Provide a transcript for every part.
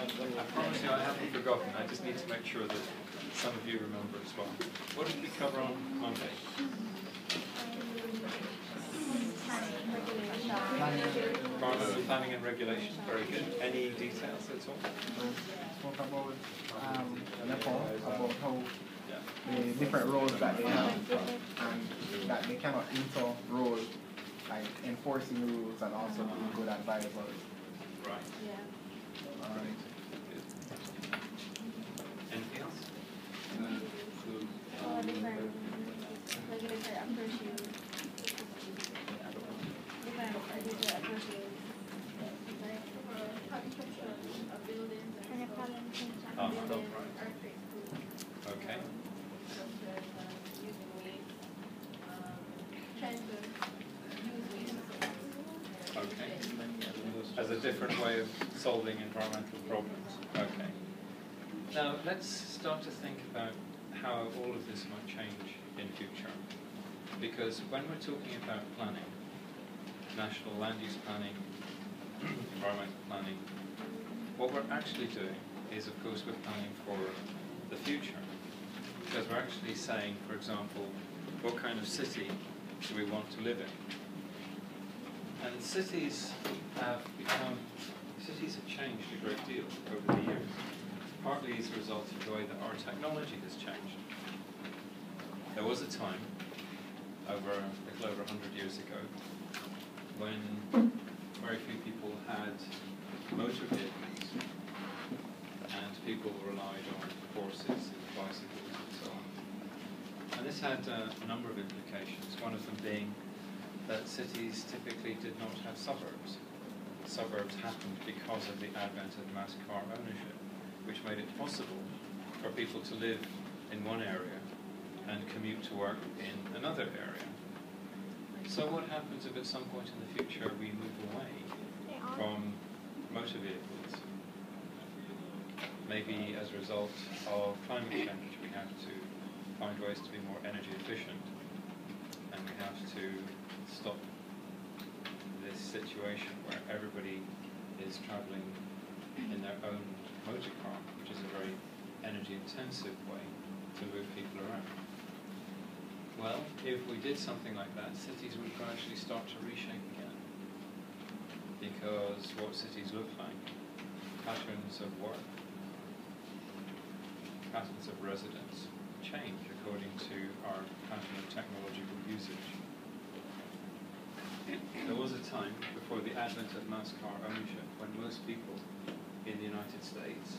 I promise you I haven't forgotten. I just need to make sure that some of you remember as well. What did we cover on Monday? Planning and regulation. Very good. Any details at all? Spoke about how the different roles that they have and that they cannot inter-role, like enforcing rules and also being good advisors. Right. Yeah. Anything else? Different approaches. Okay. Okay. As a different way of solving environmental problems. Okay. Now let's start to think about how all of this might change in future. Because when we're talking about planning, national land use planning, environmental planning, what we're actually doing is, of course, we're planning for the future. Because we're actually saying, for example, what kind of city do we want to live in? And cities have changed a great deal over the years, partly as a result of the way that our technology has changed. There was a time, a little over 100 years ago, when very few people had motor vehicles, and people relied on horses and bicycles and so on. And this had a number of implications, one of them being that cities typically did not have suburbs. Suburbs happened because of the advent of mass car ownership, which made it possible for people to live in one area and commute to work in another area. So what happens if at some point in the future we move away from motor vehicles? Maybe as a result of climate change we have to find ways to be more energy efficient, and we have to stop this situation where everybody is travelling in their own motor car, which is a very energy intensive way to move people around. Well, if we did something like that, cities would gradually start to reshape again. Because what cities look like, patterns of work, patterns of residence change according to our pattern of technological usage. There was a time before the advent of mass car ownership when most people in the United States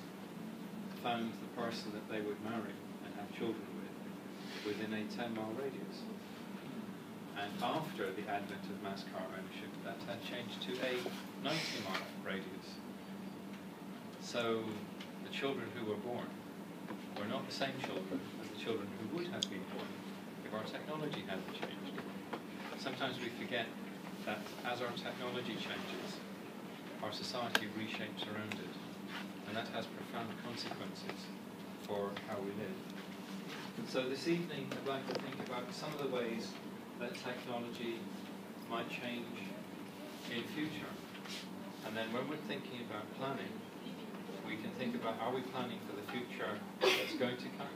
found the person that they would marry and have children with within a 10-mile radius. And after the advent of mass car ownership, that had changed to a 90-mile radius. So the children who were born were not the same children as the children who would have been born if our technology hadn't changed. Sometimes we forget that as our technology changes, our society reshapes around it, and that has profound consequences for how we live. So this evening I'd like to think about some of the ways that technology might change in future. And then when we're thinking about planning, we can think about, are we planning for the future that's going to come?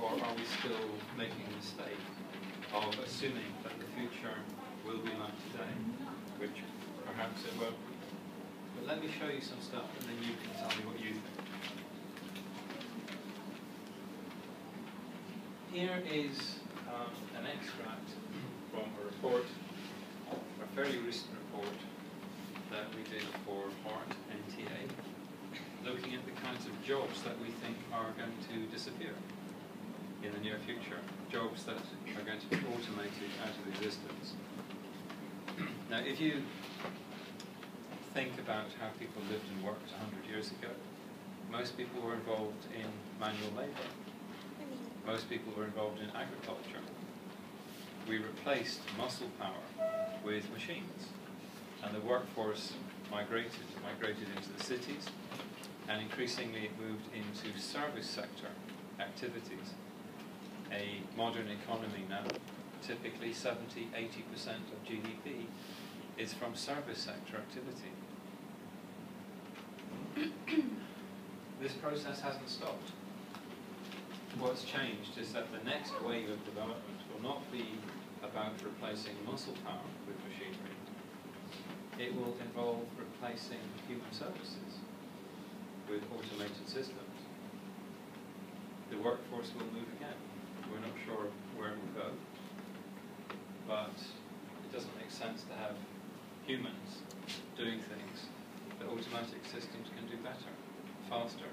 Or are we still making a mistake of assuming that the future will be like today, which perhaps it won't be. But let me show you some stuff and then you can tell me what you think. Here is an extract from a report, a fairly recent report that we did for HART, NTA, looking at the kinds of jobs that we think are going to disappear in the near future, jobs that are going to be automated out of existence. Now, if you think about how people lived and worked 100 years ago, most people were involved in manual labour. Most people were involved in agriculture. We replaced muscle power with machines, and the workforce migrated into the cities, and increasingly it moved into service sector activities. A modern economy now, typically 70–80% of GDP is from service sector activity. This process hasn't stopped. What's changed is that the next wave of development will not be about replacing muscle power with machinery. It will involve replacing human services with automated systems. The workforce will move again. We're not sure where it will go, but it doesn't make sense to have humans doing things that automatic systems can do better, faster,